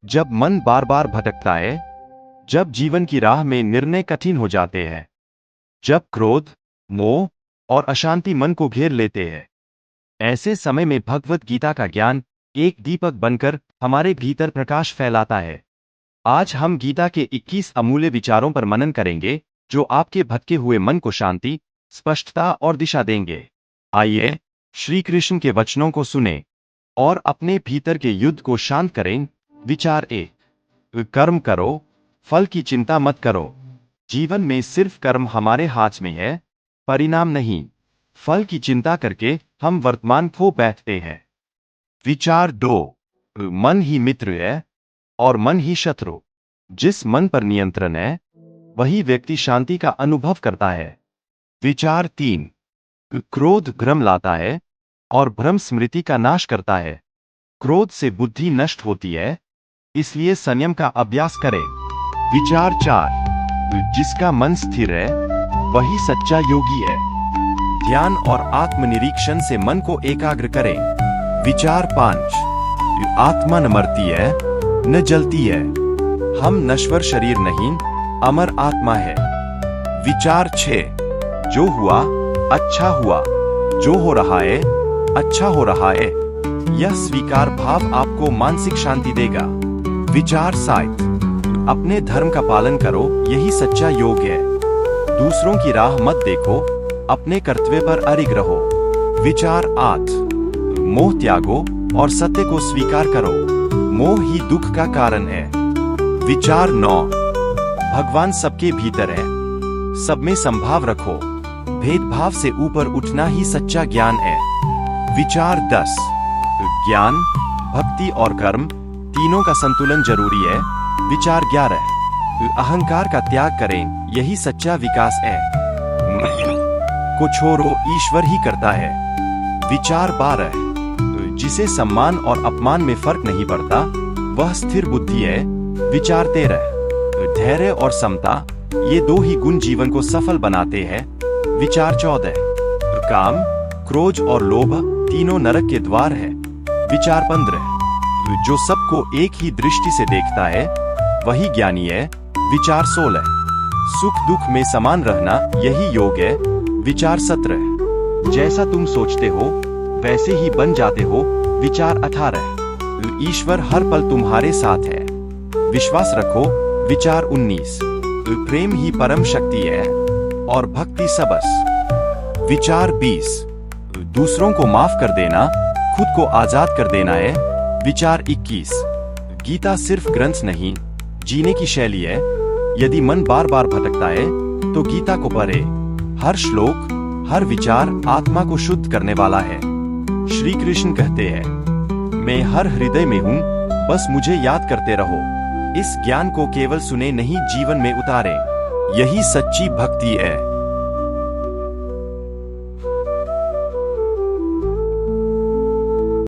जब मन बार बार भटकता है, जब जीवन की राह में निर्णय कठिन हो जाते हैं, जब क्रोध, मोह और अशांति मन को घेर लेते हैं, ऐसे समय में भगवत गीता का ज्ञान एक दीपक बनकर हमारे भीतर प्रकाश फैलाता है। आज हम गीता के 21 अमूल्य विचारों पर मनन करेंगे, जो आपके भटके हुए मन को शांति, स्पष्टता और दिशा देंगे। आइए, श्री कृष्ण के वचनों को सुने और अपने भीतर के युद्ध को शांत करें। विचार 1। कर्म करो, फल की चिंता मत करो। जीवन में सिर्फ कर्म हमारे हाथ में है, परिणाम नहीं। फल की चिंता करके हम वर्तमान खो बैठते हैं। विचार 2। मन ही मित्र है और मन ही शत्रु। जिस मन पर नियंत्रण है, वही व्यक्ति शांति का अनुभव करता है। विचार 3। क्रोध भ्रम लाता है और भ्रम स्मृति का नाश करता है। क्रोध से बुद्धि नष्ट होती है, इसलिए संयम का अभ्यास करें। विचार 4। जिसका मन स्थिर है, वही सच्चा योगी है। ध्यान और आत्मनिरीक्षण से मन को एकाग्र करें। विचार 5। आत्मा न मरती है, न जलती है। हम नश्वर शरीर नहीं, अमर आत्मा है। विचार 6। जो हुआ अच्छा हुआ, जो हो रहा है अच्छा हो रहा है। यह स्वीकार भाव आपको मानसिक शांति देगा। विचार 7। अपने धर्म का पालन करो, यही सच्चा योग है। दूसरों की राह मत देखो, अपने कर्तव्य पर अडिग रहो। विचार 8। मोह त्यागो और सत्य को स्वीकार करो, मोह ही दुख का कारण है। विचार 9। भगवान सबके भीतर है, सब में संभाव रखो। भेदभाव से ऊपर उठना ही सच्चा ज्ञान है। विचार 10। ज्ञान, भक्ति और कर्म तीनों का संतुलन जरूरी है। विचार 11। अहंकार का त्याग करें, यही सच्चा विकास है। को छोड़ो, ईश्वर ही करता है। विचार 12। जिसे सम्मान और अपमान में फर्क नहीं पड़ता, वह स्थिर बुद्धि है। विचार 13। धैर्य और समता, ये दो ही गुण जीवन को सफल बनाते हैं। विचार 14। काम, क्रोध और लोभ तीनों नरक के द्वार है। विचार 15। जो सबको एक ही दृष्टि से देखता है, वही ज्ञानी है। विचार 16। सुख दुख में समान रहना, यही योग है। विचार 17। जैसा तुम सोचते हो वैसे ही बन जाते हो। विचार 18। ईश्वर हर पल तुम्हारे साथ है, विश्वास रखो। विचार 19। प्रेम ही परम शक्ति है और भक्ति सबस। विचार 20। दूसरों को माफ कर देना, खुद को आजाद कर देना है। विचार 21। गीता सिर्फ ग्रंथ नहीं, जीने की शैली है। यदि मन बार बार भटकता है, तो गीता को पढ़े। हर श्लोक, हर विचार आत्मा को शुद्ध करने वाला है। श्री कृष्ण कहते हैं, मैं हर हृदय में हूँ, बस मुझे याद करते रहो। इस ज्ञान को केवल सुने नहीं, जीवन में उतारें। यही सच्ची भक्ति है।